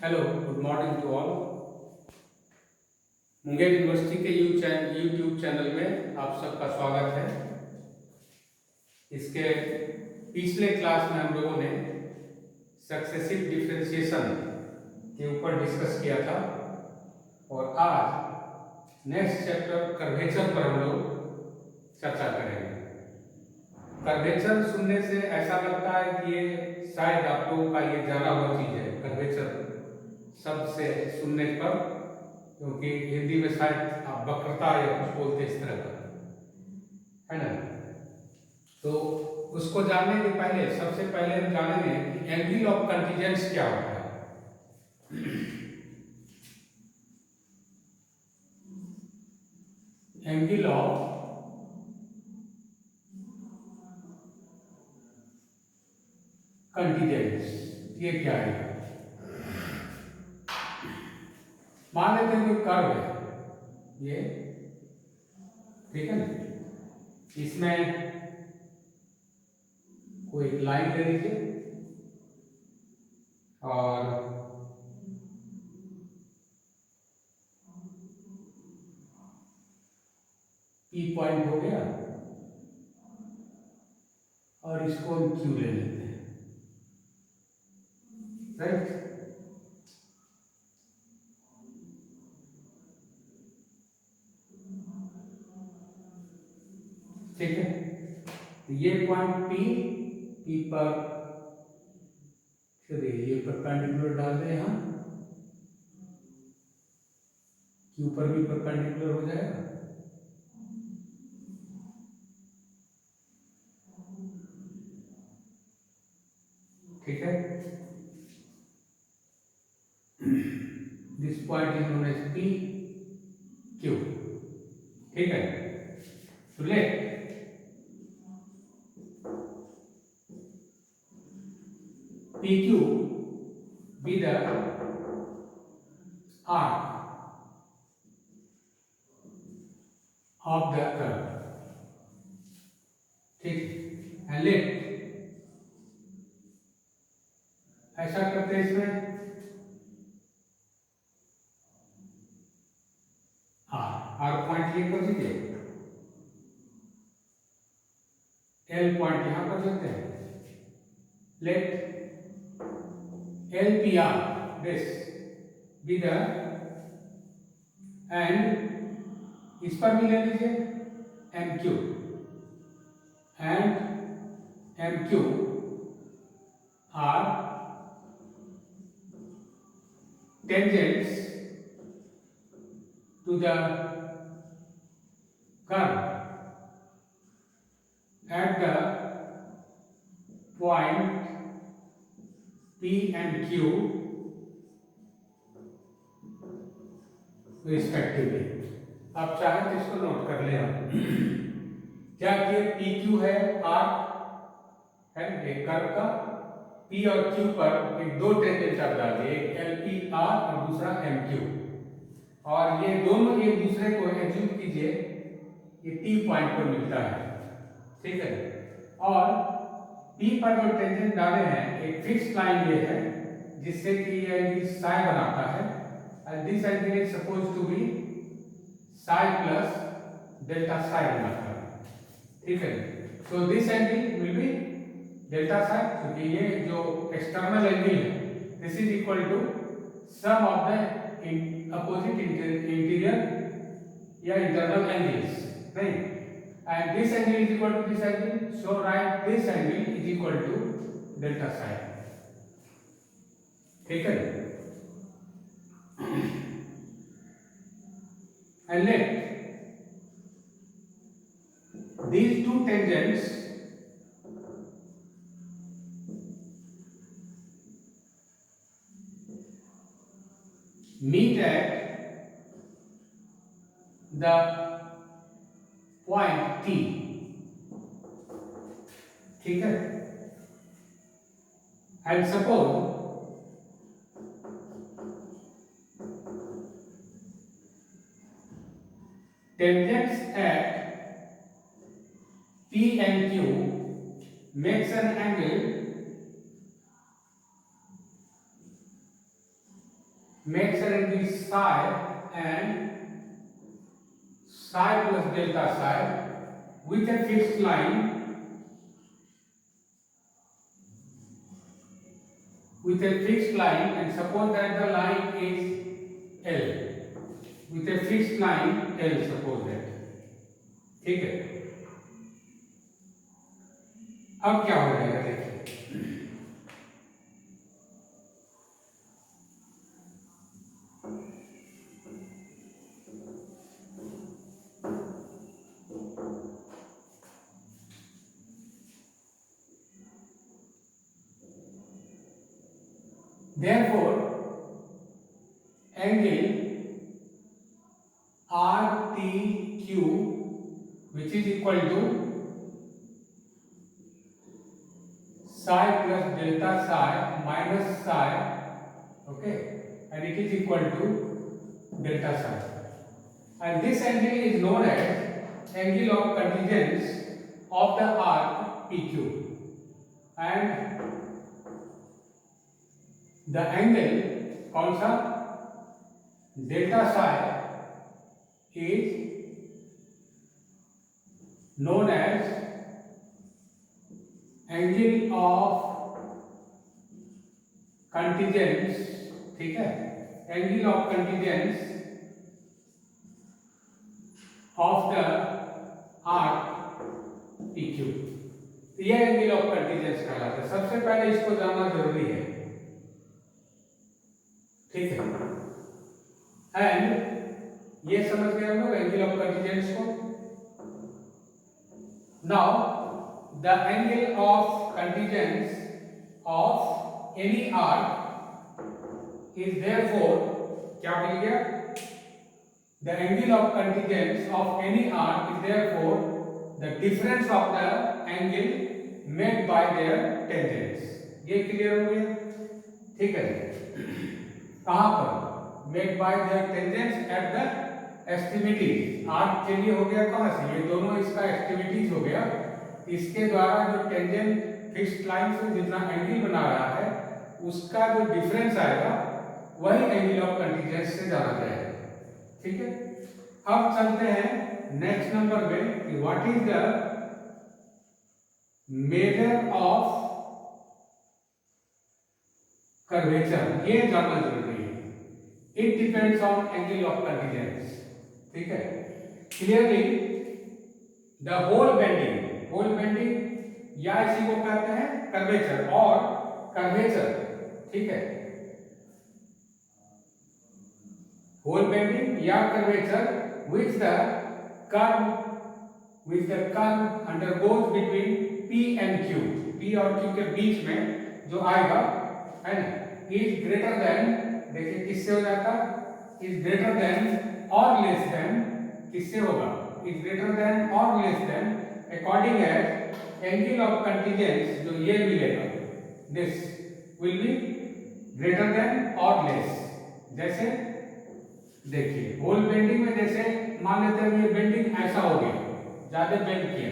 Hello, good morning to all. Munger university के YouTube channel में आप सबका स्वागत है। इसके पिछले क्लास में हम लोगों ने सक्सेसिव डिफरेंशिएशन के ऊपर डिस्कस किया था और आज नेक्स्ट चैप्टर कर्वेचर पर हम लोग चर्चा करेंगे। कर्वेचर सुनने से ऐसा लगता है कि ये शायद आप लोगों का ये जाना हुआ चीज है, कर्वेचर शब्द से सुनने पर, क्योंकि हिंदी में शायद आप वक्रता या कुछ बोलते इस तरह का, है ना। तो उसको जानने के पहले सबसे पहले हम जानेंगे कि एंगल ऑफ कंटीजेंस क्या होता है। एंगल ऑफ कंटीजेंस ये क्या है? मान लेते हैं कि कर्व है ये, ठीक है ना। इसमें कोई एक लाइन ले लीजिए और P पॉइंट हो गया और इसको हम Q ले लेते हैं, राइट। ठीक है, तो ये पॉइंट P पर चलिए ये परपेंडिकुलर डाल दें यहाँ, Q पर भी परपेंडिकुलर हो जाएगा। ठीक है, this point is known as P Q। ठीक है, तो let PQ be the arc of the curve। ठीक, एंड लेट ऐसा करते हैं इसमें आर पॉइंट ये कर दीजिए, एल पॉइंट यहां कर देते हैं। Let LPR this be the, and इस पर भी ले लीजिए MQ, and MQ are tangents to the curve at the point P and Q respectively। आप चाहें तो इसको नोट कर ले आप। क्या कि PQ है आर्क है एक कर्व का, P और Q पर एक दो टेंजेंट आप डाल दिए, एक LPR और दूसरा MQ, और ये दोनों एक दूसरे को एज्यूम कीजिए ये T पॉइंट पर मिलता है। ठीक है, और P पर जो टेंजेंट डाले हैं एक फिक्स लाइन ये है जिससे कि ये एंगल साई बनाता है, and this angle is supposed to be psi plus delta psi बनाता है। ठीक है, so this angle will be delta psi, क्योंकि ये जो एक्सटर्नल एंगल है this is equal to sum of the opposite interior या internal angles, right, and this angle is equal to this angle, so write this angle is equal to delta psi। ठीक है, and let these two tangents meet at the point T। ठीक है, and suppose tangents at P and Q makes an angle makes an angle psi and psi plus delta psi with a fixed line and suppose that the line is L with a fixed line L suppose that. ठीक है, अब क्या हो जाएगा देखिए, therefore angle RTQ which is equal to psi plus delta psi minus psi, okay, and it is equal to delta psi, and this angle is known as angle of contingence of the arc PQ, and the angle कौन सा delta psi is known as angle of contingence, ठीक है, angle of contingence of the arc PQ, यह angle of कंटीजेंस कहलाता है। सबसे पहले इसको जानना जरूरी है, ठीक है, एंड ये समझ गए हम लोग एंगल ऑफ कंटीजेंस को। Now the angle of contingence of any arc is therefore क्या मिल गया, the angle of contingence of any arc is therefore the difference of the angle made by their tangents. ये clear हो गया, ठीक है। कहां पर made by their tangents at the extremities, arc के लिए हो गया कहां से, ये दोनों इसका एक्सट्रीमिटीज हो गया, इसके द्वारा जो टेंजेंट फिक्स्ड लाइन से जितना एंगल बना रहा है उसका जो डिफरेंस आएगा वही एंगल ऑफ कंटीजेंस से जाना जाएगा, ठीक है। अब चलते हैं नेक्स्ट नंबर पे कि what is the measure of curvature, ये जानना जरूरी है। It depends on angle of contingence, ठीक है। क्लियरली द होल बेंडिंग या इसी को कहते हैं कर्वेचर और कर्वेचर, ठीक है, होल बेंडिंग या curvature which the curve undergoes between P and Q, P और Q के बीच में जो आएगा है ना, is greater than, देखिए किससे हो जाता, is greater than or less than, किससे होगा, is greater than or less than according as angle of contingence जो ये मिलेगा, this will be greater than or less। जैसे देखिए होल बेंडिंग में जैसे मान लेते हैं ये बेंडिंग ऐसा हो गया, ज्यादा बेंड किया,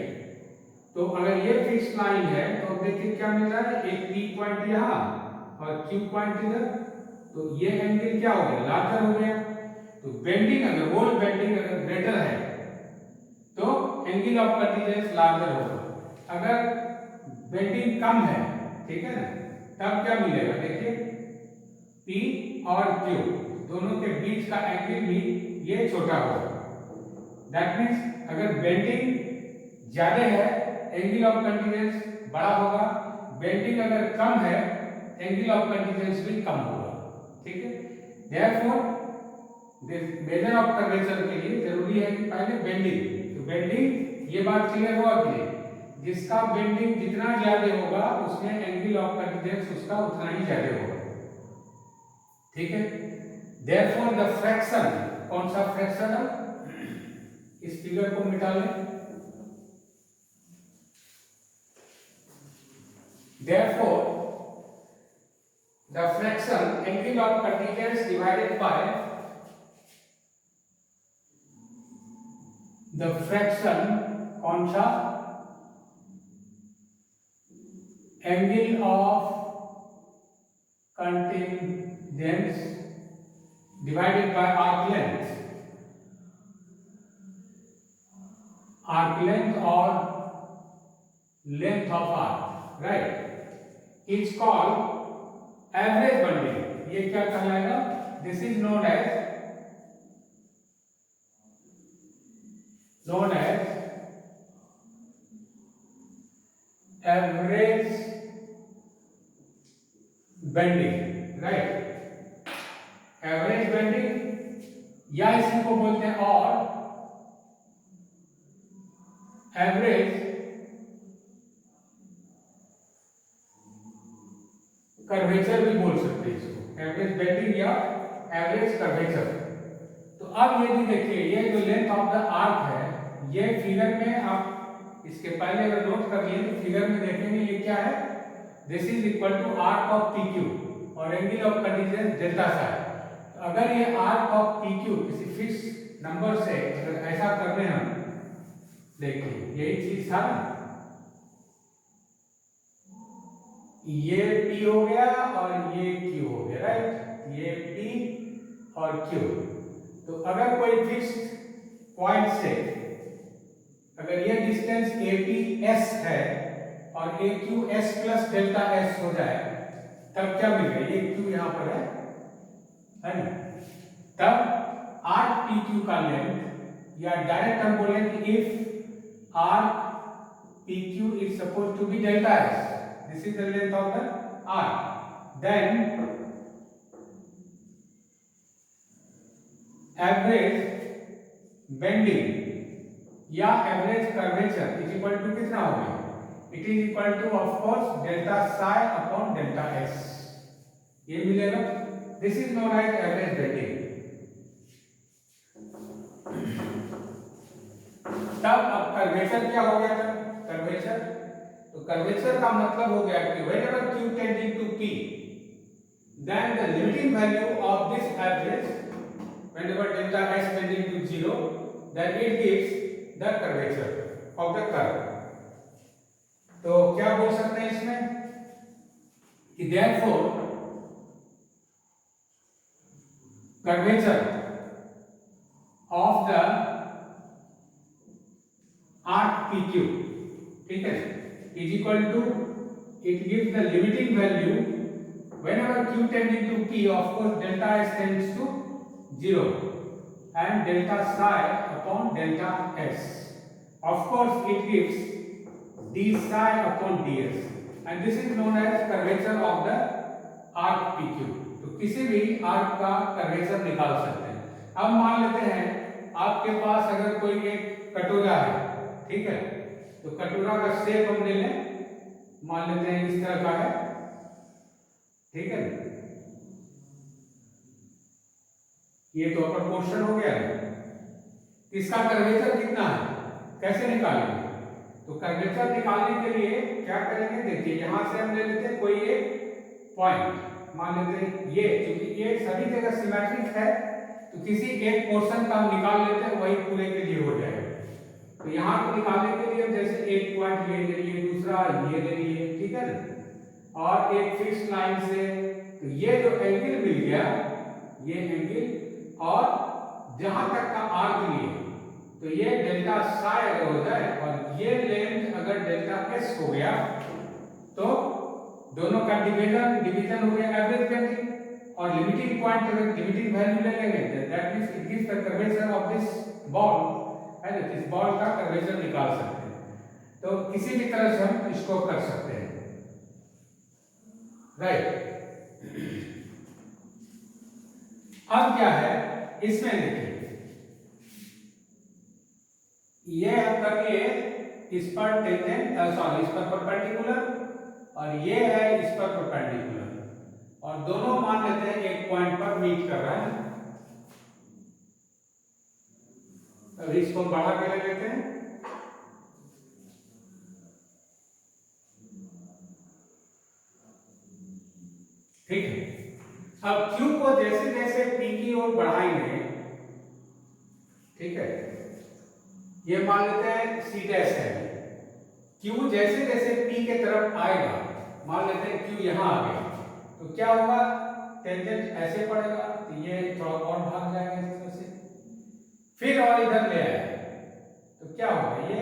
तो अगर ये फिक्स लाइन है तो देखिए क्या मिल रहा है, एक पी पॉइंट यहाँ और क्यू पॉइंट इधर, तो ये एंगल क्या हो गया, लार्जर हो गया। तो बेंडिंग अगर होल बेंडिंग अगर ग्रेटर है तो एंगल ऑफ कंटीजेंस लार्जर होगा, अगर बेंडिंग कम है, ठीक है ना, तब क्या मिलेगा, देखिए पी और क्यू दोनों के बीच का एंगल भी ये छोटा होगा। दैट मीन्स अगर बेंडिंग ज्यादा है एंगल ऑफ कंटीजेंस बड़ा होगा, बेंडिंग अगर कम है एंगल ऑफ कंटीजेंस भी कम होगा, ठीक है। देयरफॉर मेजर ऑफ कर्वेचर के लिए जरूरी है कि पहले बेंडिंग, तो बेंडिंग ये बात क्लियर हुआ कि जिसका बेंडिंग जितना ज्यादा होगा उसमें एंगल ऑफ कंटीजेंस उसका उतना ही ज्यादा होगा, ठीक है। Therefore the fraction, कौन सा फ्रैक्शन है, इस फिगर को मिटा लें। Therefore the fraction angle of contingence divided by the fraction कौन सा angle of contingence divided by arc length or length of arc, right? It's called average bundling. ये क्या कहलाएगा? This is known as average bending, right? Average bending या इसी को बोलते हैं और एवरेज कर्वेचर भी बोल सकते हैं इसको, एवरेज बेंडिंग या एवरेज कर्वेचर। तो अब ये भी देखिए, ये जो लेंथ ऑफ द आर्क है, ये फिगर में आप इसके पहले अगर नोट कर लिए तो फिगर में देखेंगे ये क्या है, this is equal to arc of P Q और angle of contingence delta psi. अगर ये आर्क ऑफ पी क्यू किसी फिक्स नंबर से अगर ऐसा कर रहे हैं हम, देखिए यही चीज था ना, ये P हो गया और ये Q हो गया, राइट? ये P और Q। तो अगर कोई फिक्स पॉइंट से अगर ये डिस्टेंस APS है और AQS प्लस डेल्टा S हो जाए, तब क्या मिलेगा? ये Q यहाँ पर है ना? तब आर्क PQ का लेंथ, या डायरेक्ट हम बोले कि if arc PQ is supposed to be delta S, this is the length of the arc, then average bending या average curvature is equal to कितना हो गया? It is equal to of course delta psi upon delta S, ये मिलेगा। This is known as average bending। तब अब curvature क्या हो गया था? कर्वेचर, तो कर्वेचर का मतलब हो गया कि whenever Q tending to P, then the limiting value of this average, whenever delta S tending to 0, then it gives the curvature of the curve। तो क्या बोल सकते हैं इसमें कि therefore curvature of the arc PQ, ठीक है, is equal to, it gives the limiting value whenever Q tending to P, of course delta S tends to 0 and delta psi upon delta S, of course it gives d psi upon ds, and this is known as curvature of the arc PQ। तो किसी भी arc का curvature निकाल सकते हैं। अब मान लेते हैं आपके पास अगर कोई एक कटोरा है, ठीक है, तो कटोरा का शेप हम ले लें, मान लेते हैं इस तरह का है, ठीक है, ये तो अपर पोर्शन हो गया है। इसका कर्वेचर कितना है, कैसे निकालेंगे? तो कर्वेचर निकालने के लिए क्या करेंगे? देखिए यहां से हम ले लेते हैं कोई एक पॉइंट, मान लेते हैं ये, क्योंकि ये सभी जगह सिमेट्रिक है तो किसी एक पोर्शन का हम निकाल लेते हैं, वही पूरे के लिए हो जाएगा। तो यहाँ को निकालने के लिए जैसे एक पॉइंट ये ले लिए, दूसरा ये ले लिए, ठीक है ना, और एक फिक्स लाइन से, तो ये जो एंगल मिल गया, ये एंगल, और जहां तक का आर्क लिए, तो ये डेल्टा साई अगर हो जाए और ये लेंथ अगर डेल्टा एस हो गया, तो दोनों का डिवीजन हो गया एवरेज बेंडिंग, और लिमिटिंग पॉइंट अगर लिमिटिंग वैल्यू ले लेंगे, that means it gives the curvature of this ball, है ना, इस बॉल का कर्वेचर निकाल सकते हैं। तो किसी भी तरह से हम इसको कर सकते हैं, राइट। अब क्या है इसमें, देखिए ये हम कर लिए इस पर टेंजेंट, सॉरी इस पर परपेंडिकुलर, और ये है इस पर परपेंडिकुलर, और दोनों मान लेते हैं एक पॉइंट पर मीट कर रहा है। अब इसको बढ़ा के ले लेते हैं, ठीक है। अब Q को जैसे जैसे P की ओर बढ़ाएंगे, ठीक है, ये मान लेते हैं C डैश है, Q जैसे जैसे P के तरफ आएगा, मान लेते हैं Q यहां आ गया, तो क्या होगा, टेंजेंट ऐसे पड़ेगा तो ये थोड़ा और भाग जाएगा इस तरह से, फिर और इधर ले आए तो क्या होगा, ये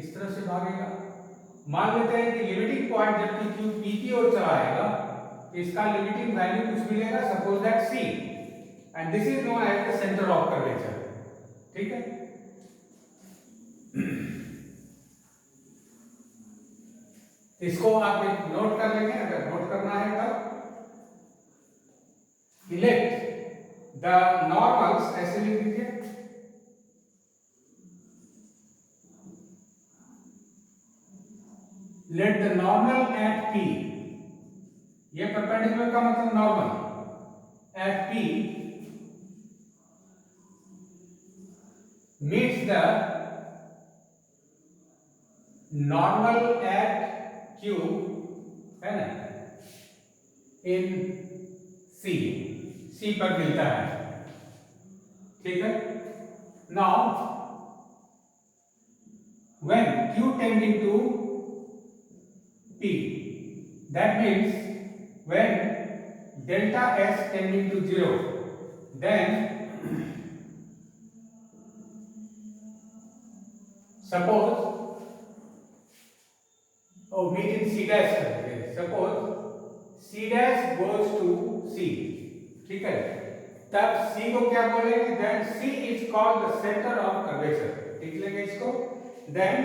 इस तरह से भागेगा। मान लेते हैं कि लिमिटिंग पॉइंट जब पी क्यू पी की ओर चला आएगा तो इसका लिमिटिंग वैल्यू कुछ मिलेगा, suppose that C, and this is known as the centre of curvature. ठीक है, इसको आप एक नोट कर लेंगे, अगर नोट करना है तब। इलेक्ट द नॉर्मल्स, ऐसे लिख दीजिए, let the normal at P, ये परपेंडिकुलर का मतलब normal at P meets the normal at Q, है ना, इन सी, सी पर मिलता है। ठीक है, now when Q tending to P, that means when delta S tending to 0, then suppose, meet in C dash करते हैं, suppose C dash goes to C, ठीक है, तब C को क्या बोलेंगे, then C is called the center of curvature, लिख लेंगे इसको, then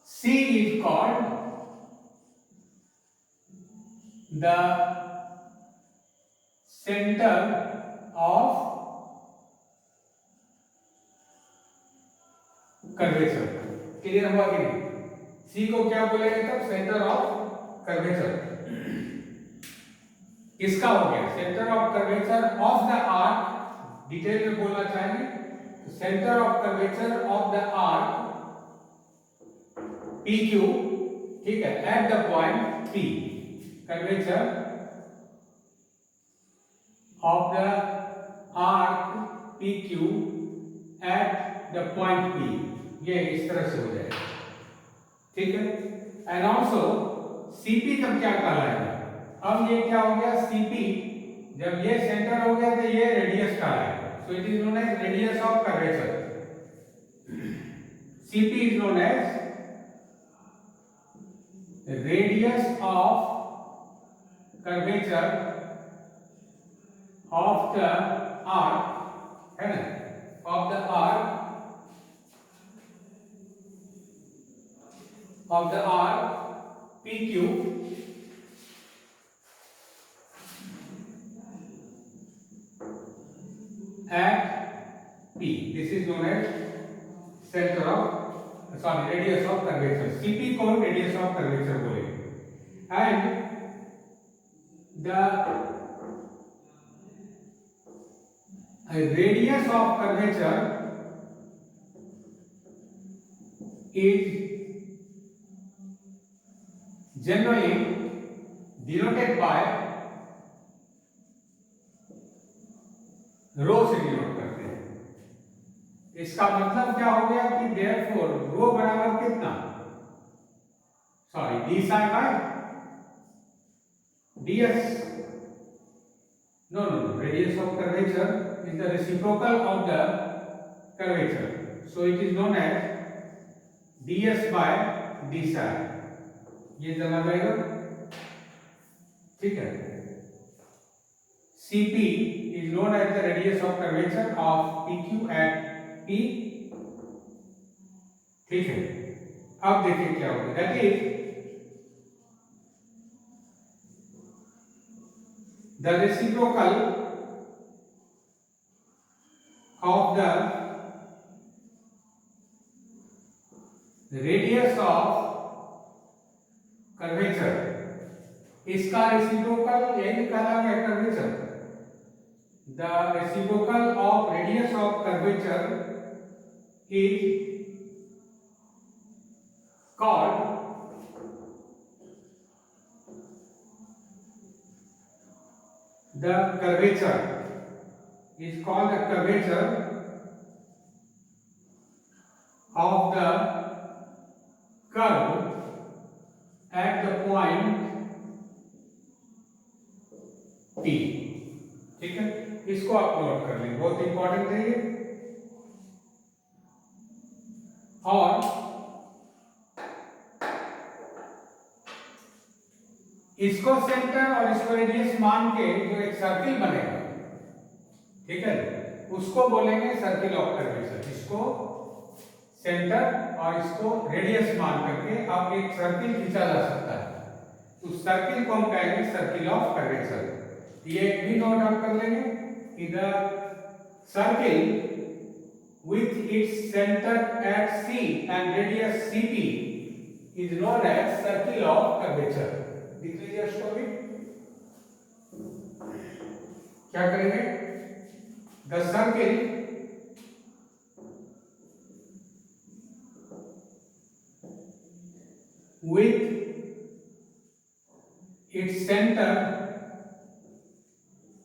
C is called the center of curvature। Clear हुआ कि नहीं? C को क्या बोलेंगे तब, सेंटर ऑफ कर्वेचर। किसका हो गया, centre of curvature of the arc, detail में बोलना चाहेंगे, centre of curvature of the arc PQ, ठीक है, at the point P, curvature of the arc PQ at the point P, ये इस तरह से हो जाएगा। ठीक है, एंड ऑल्सो CP तब क्या कहलाएगा, अब ये क्या हो गया, CP जब ये सेंटर हो गया तो ये रेडियस कहलाएगा, so it is known as radius of curvature. CP is known as radius of curvature of the arc, है ना, of the arc PQ at P, this is known as center of radius of curvature। CP को radius of curvature बोलेंगे, and the radius of curvature is generally denoted by रो से denote करते हैं। इसका मतलब क्या हो गया कि देयरफॉर रो बराबर कितना, sorry d psi by ds, no, radius of curvature is the reciprocal of the curvature, so it is known as ds by d psi, ये चला जाएगा। ठीक है, CP is known as the radius of curvature of PQ at P। ठीक है, अब देखिए क्या होगा, that is the reciprocal of the radius of curvature, इसका रेसिप्रोकल यही निकाला गया curvature, the reciprocal of radius of curvature is called the curvature of the curve at the point P। ठीक है, इसको आप नोट कर लें, बहुत इंपॉर्टेंट है ये। और इसको सेंटर और इसको रेडियस मान के जो एक सर्किल बनेगा, ठीक है, उसको बोलेंगे सर्किल ऑफ कर्वेचर। इसको सेंटर और इसको रेडियस मान करके आप एक सर्किल खींचा जा सकता है। उस सर्किल को हम कहेंगे सर्किल ऑफ कर्वेचर। ये भी नोट डाउन कर लेंगे कि the circle with its center at C and radius CP is known as circle of curvature। लिख लीजिए इसको भी। क्या करेंगे? The circle with its center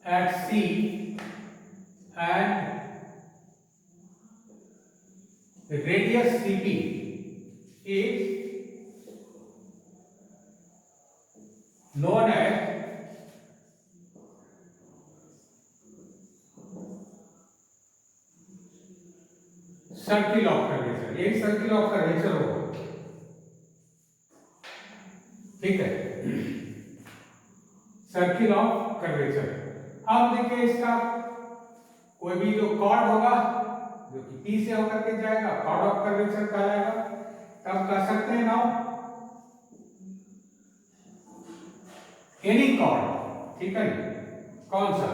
at C and the radius CP is known as circle of curvature. ये circle of curvature होगा, ठीक है, सर्किल ऑफ कर्वेचर। अब देखिए इसका कोई भी जो कॉर्ड होगा जो कि P से होकर के जाएगा, कॉर्ड ऑफ कर्वेचर कहलाएगा। तब कह सकते हैं नाउ एनी कॉर्ड, ठीक है, कौन सा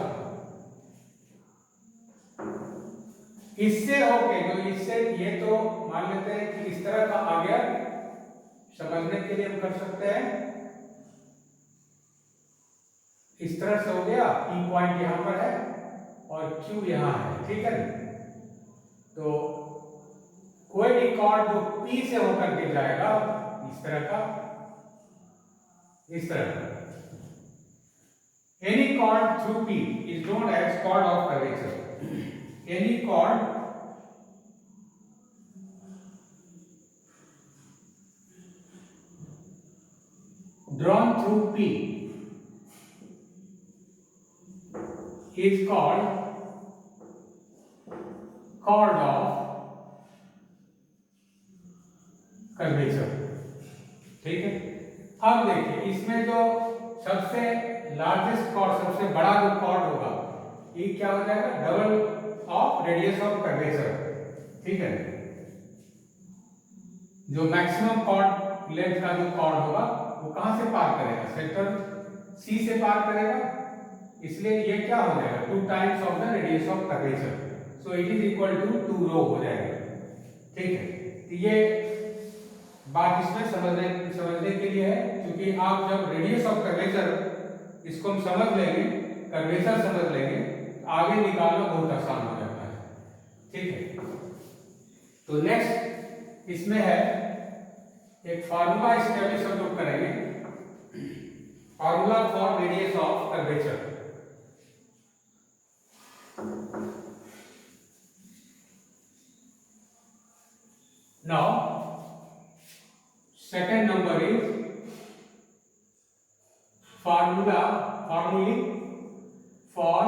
इससे होके जो इससे, ये तो मान लेते हैं कि इस तरह का आ गया, समझने के लिए हम कर सकते हैं इस तरह से हो गया, P पॉइंट यहां पर है और Q यहां है, ठीक है। तो कोई भी कॉर्ड जो P से होकर के जाएगा इस तरह का, इस तरह का, any chord through P is known as chord of curvature। any chord drawn through P is called chord of curvature, ठीक है। अब देखिए इसमें जो सबसे लार्जेस्ट कॉर्ड, सबसे बड़ा जो कॉर्ड होगा, ये क्या हो जाएगा? Double of radius of curvature, ठीक है। जो मैक्सिमम कॉर्ड लेंथ का जो कॉर्ड होगा वो कहां से पार करेगा? सेंटर C से पार करेगा, इसलिए ये क्या हो जाएगा? 2 times of the radius of curvature, so it is equal to 2 rho हो जाएगा, ठीक है। तो ये बात इसमें समझने के लिए है, क्योंकि आप जब रेडियस ऑफ कर्वेचर इसको हम समझ लेंगे, कर्वेचर समझ लेंगे, आगे निकालना बहुत आसान हो जाता है, ठीक है। तो नेक्स्ट इसमें है एक फार्मूला एस्टेब्लिश हम लोग करेंगे, formula for radius of curvature. Now second number is formulae for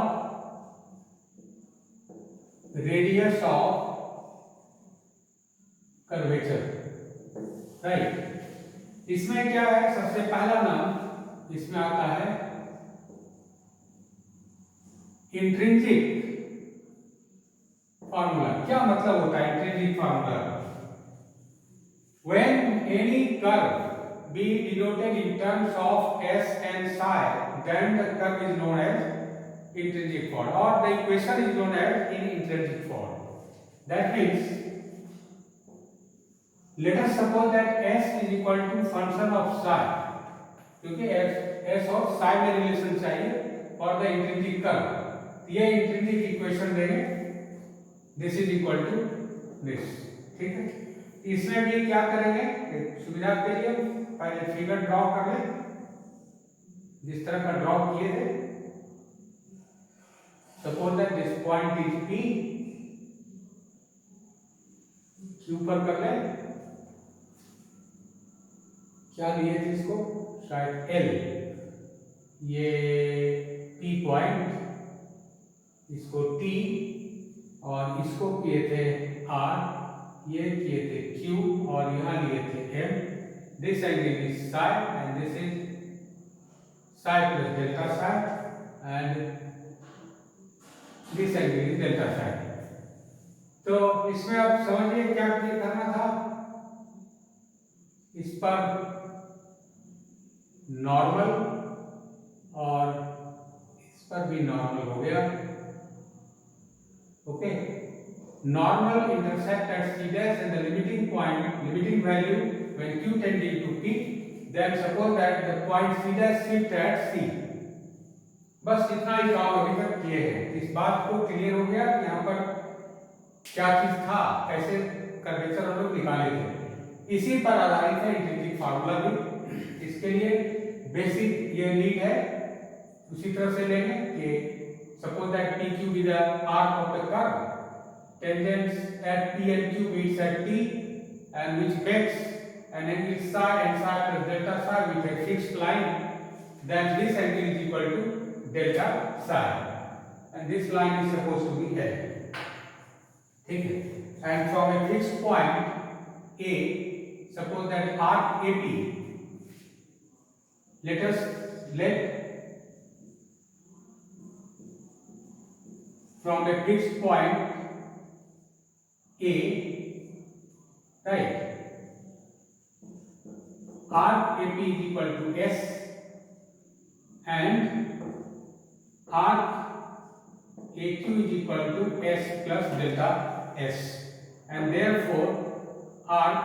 radius of curvature, right। इसमें क्या है? सबसे पहला नाम इसमें आता है इंट्रिंसिक फार्मूला। क्या मतलब होता है intrinsic formula? When any curve be denoted in terms of s and psi, then the curve is known as intrinsic form, or the equation is known as in intrinsic form। That means, let us suppose that s is equal to function of psi, क्योंकि s और psi में relation चाहिए for the intrinsic curve। ये intrinsic equation देंगे, this is equal to this, ठीक है। इसमें भी क्या करेंगे? सुविधा के लिए पहले फिगर ड्रॉ कर ले, जिस तरह का ड्रॉ किए थे। Suppose that this point is P, Q पर कर ले, क्या लिए थे इसको? शायद L, ये P पॉइंट, इसको T और इसको किए थे R, ये किए थे Q और यहाँ लिए थे M. This angle is psi and this is psi plus delta psi and this angle is delta psi. तो इसमें आप समझिए क्या करना था. इस पर नॉर्मल और इस पर भी नॉर्मल हो गया. Okay, normal intersect at C dash and the limiting point, limiting value when Q tending to P, then suppose that the point C dash shift at C. बस इतना ही काम अभी तक किए हैं. इस बात को क्लियर हो गया कि यहाँ पर क्या चीज था, कैसे कर्वेचर हम लोग निकाले थे. इसी पर आधारित है इंट्रिंसिक फार्मूला भी. इसके लिए बेसिक ये नीड है. उसी तरह से लेंगे कि suppose that PQ is the arc of the curve, tangents at P and Q meets at T, and which makes an angle psi and psi plus delta psi with a fixed line. Then this angle is equal to delta psi, and this line is supposed to be L. ठीक है. And from a fixed point A, suppose that arc AP. Let from a fixed point A, right, arc AP is equal to S and arc AQ is equal to S plus delta S, and therefore arc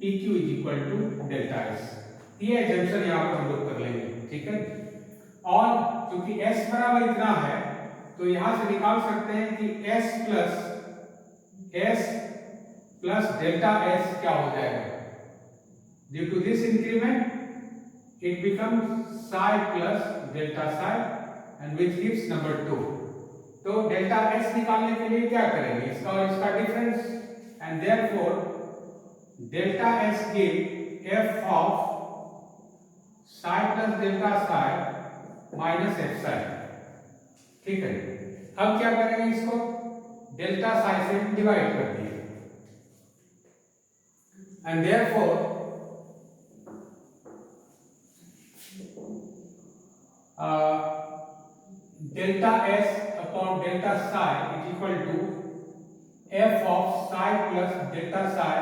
PQ is equal to delta S. ये assumption यहाँ पर हम लोग कर लेंगे. ठीक है. और क्योंकि S बराबर इतना है तो यहां से निकाल सकते हैं कि S प्लस डेल्टा S क्या हो जाएगा. Due to this increment it becomes psi plus delta psi and which gives number 2. तो डेल्टा S निकालने के लिए क्या करेंगे, इसका और इसका difference, and therefore delta S give f of psi plus delta psi minus f psi. ठीक है. अब क्या करेंगे, इसको डेल्टा psi से डिवाइड कर दिए, and therefore delta S upon delta psi is equal to f of psi plus delta psi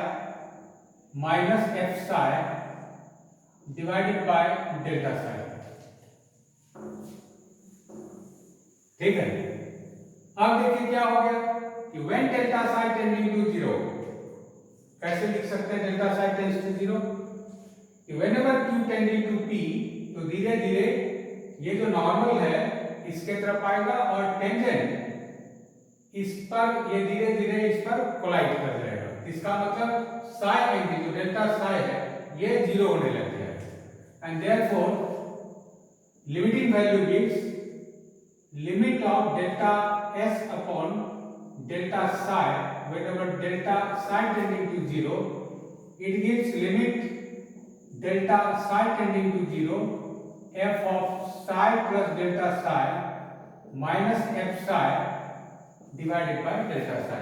minus f psi divided by delta psi. ठीक है. अब देखिए क्या हो गया कि when delta psi tending to 0, कैसे लिख सकते हैं डेल्टा psi tends to 0, कि whenever Q tending to P, तो धीरे धीरे ये जो नॉर्मल है इसके तरफ आएगा और टेंजेंट इस पर ये धीरे धीरे इस पर कोलाइड कर जाएगा. इसका मतलब psi एंगल जो डेल्टा psi है ये 0 होने लग गया है, and therefore limiting value gives limit of delta S upon delta psi whenever delta psi tending to 0, it gives limit delta psi tending to 0 f of psi plus delta psi minus f psi divided by delta psi,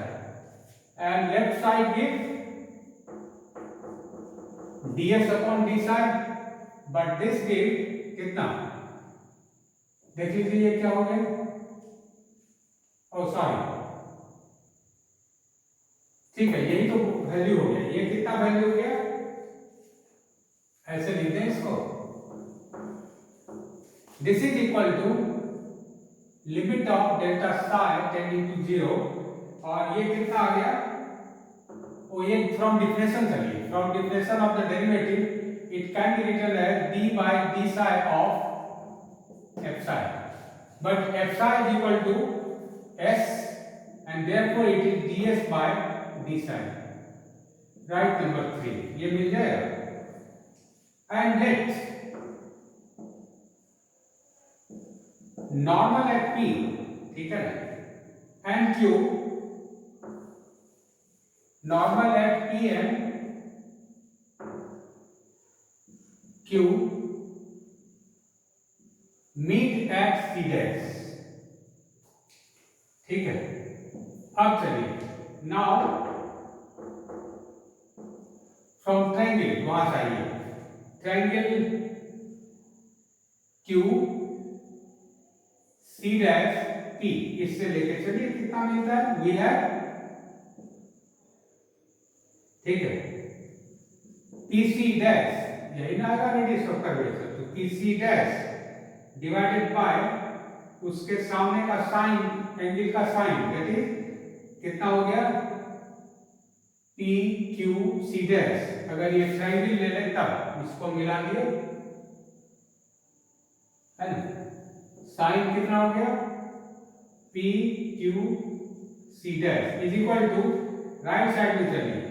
and left side gives ds upon d psi, but this gives कितना, देख लीजिए ये क्या हो गया. ओ sorry, ठीक है, यही तो वैल्यू हो गया. ये कितना वैल्यू हो गया, ऐसे लिखते हैं इसको. This is equal to limit of delta psi tending to 0, और ये कितना आ गया, वो ये फ्रॉम डिफरेंशियल चलिए, from differential of the derivative it can be written as d by d psi of f psi, but f psi is equal to S, and therefore it is ds by d psi. Right, number 3 ये मिल जाएगा. And let normal at P, ठीक है ना, and Q, normal at P and Q meet at C dash. ठीक है, अब चलिए now from triangle, वहां से आइए triangle Q C dash P, इससे लेके चलिए कितना मिलता है, वी हैव, ठीक है, पी सी डैश, यही ना आएगा रेडियस ऑफ कर्वेचर, तो P C dash divided by उसके सामने का साइन, एंगल का साइन, दैट इज कितना हो गया, पी क्यू सी डैश। अगर ये ट्रायंगल ले लें तब इसको मिला दिए, है ना, साइन कितना हो गया, P Q C dash is equal to, right side में चलिए,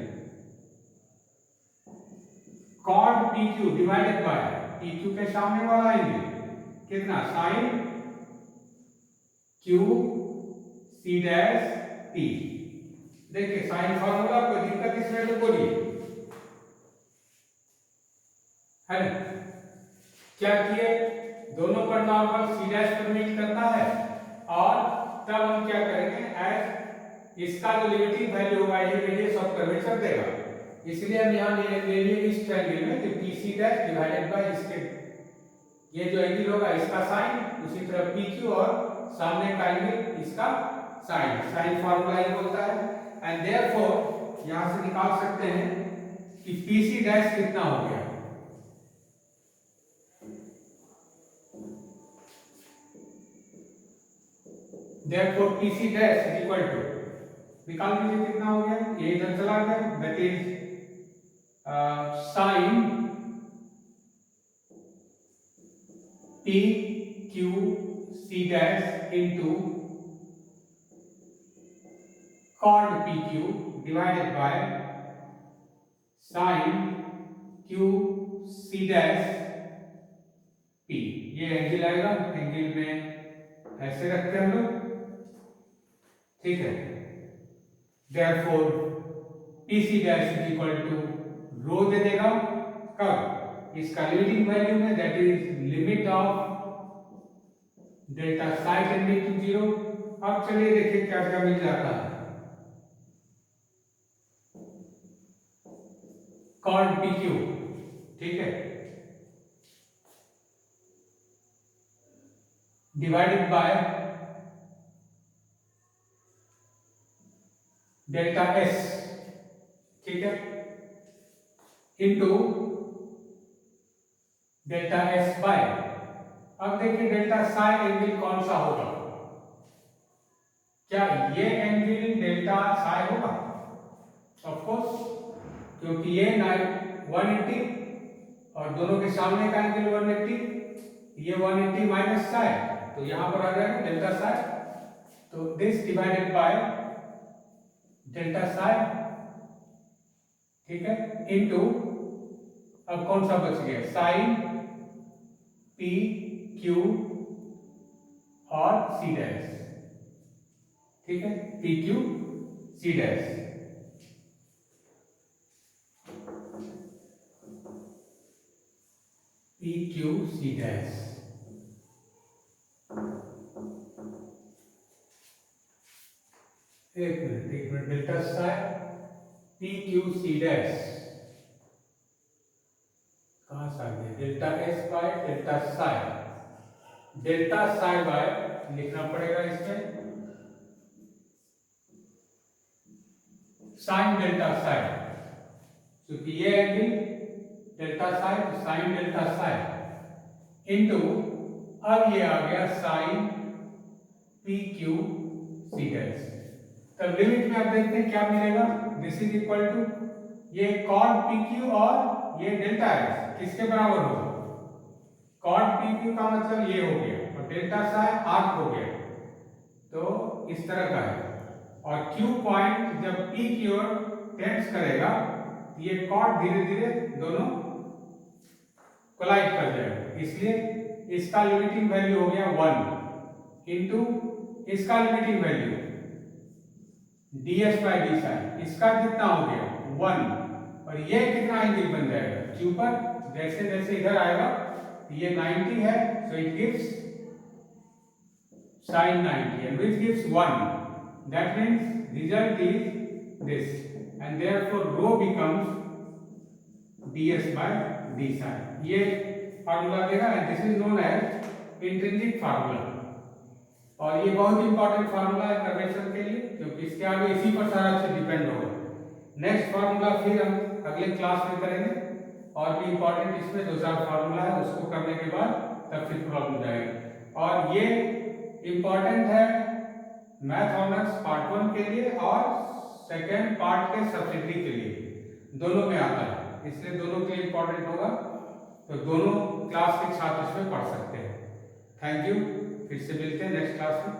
कॉट P Q divided by P Q के सामने वाला एंगल कितना, sine Q C dash P. देखिए साइन फॉर्मूला, कोई दिक्कत इसमें तो बोलिए, है ना, क्या किए, दोनों पर नॉर्मल सी डैश पर मीट करता है, और तब हम क्या करेंगे, एज इसका जो लिमिटिंग वैल्यू होगा ये रेडियस ऑफ कर्वेचर देगा, इसलिए हम यहाँ ले लिए इस ट्रायंगल में कि P C dash divided by इसके, ये जो एंगल होगा इसका साइन, उसी तरह पी क्यू और सामने का एंगल इसका साइन, साइन फॉर्मूला ही बोलता है, एंड देयरफॉर यहां से निकाल सकते हैं कि पी सी डैश कितना हो गया, therefore P C dash is equal to, निकाल दीजिए कितना हो गया, ये इधर चला गया, that is sine P Q C dash into cot P Q divided by sine Q C dash P. ये एंगल आएगा, एंगल में ऐसे रखते हैं हम लोग, ठीक है, therefore P C dash is equal to rho दे देगा, कब, इसका लिमिटिंग वैल्यू में, that is limit of delta Sai tending to zero. अब चलिए देखिए क्या क्या मिल जाता है, कॉट पी क्यू, ठीक है, डिवाइडेड बाय डेल्टा एस, ठीक है, इंटू डेल्टा एस बाय, अब देखिए डेल्टा साई एंगल कौन सा होगा, क्या ये एंगल डेल्टा साई होगा, ऑफ कोर्स, क्योंकि ये 180 और दोनों के सामने का एंगल 180, ये 180 माइनस साई, तो यहां पर आ जाएगा डेल्टा साई, तो this divided by delta Sai, ठीक है, इनटू, अब कौन सा बच गया, साइन पी क्यू और सी डैश, ठीक है, P Q C dash, P Q C dash, एक minute, delta psi P Q C dash कहां से आ गया, delta S by delta psi, delta psi by लिखना पड़ेगा इसमें साइन डेल्टा साई, क्योंकि ये एंगल डेल्टा साई, तो साइन डेल्टा साई इनटू, अब ये आ गया sine P Q C dash. तब लिमिट में आप देखते हैं क्या मिलेगा, दिस इज इक्वल टू, ये कॉट पी क्यू और ये डेल्टा एस किसके बराबर होगा, कॉट पी क्यू का मतलब ये हो गया, और डेल्टा साई आर्क हो गया, तो इस तरह का है, और क्यू पॉइंट जब पी की ओर टेंड्स करेगा, ये कॉट धीरे धीरे दोनों कोलाइड कर जाएगा, इसलिए इसका लिमिटिंग वैल्यू हो गया 1 इंटू इसका limiting value ds by d psi, इसका कितना हो गया 1, और ये कितना एंगल बन जाएगा, क्यू पर जैसे जैसे इधर आएगा, ये 90 है, so it gives sin 90 and which gives 1. That means result is this, and therefore rho becomes ds by d psi. ये फार्मूला देगा and this is known as intrinsic formula, और ये बहुत इंपॉर्टेंट फार्मूला है कर्वेचर के लिए, क्योंकि इसके आगे इसी पर सारा चीज डिपेंड होगा। नेक्स्ट फार्मूला फिर हम अगले क्लास में करेंगे, और भी इंपॉर्टेंट इसमें 2-4 फार्मूला है, उसको करने के बाद तब फिर प्रॉब्लम जाएगी। और ये इंपॉर्टेंट है मैथ ऑनर्स पार्ट 1 के लिए और सेकेंड पार्ट के सब्सिडरी के लिए, दोनों में आता है, इसलिए दोनों के लिए इंपॉर्टेंट होगा। तो दोनों क्लास के छात्र इसमें पढ़ सकते हैं। थैंक यू, फिर से मिलते हैं नेक्स्ट क्लास में।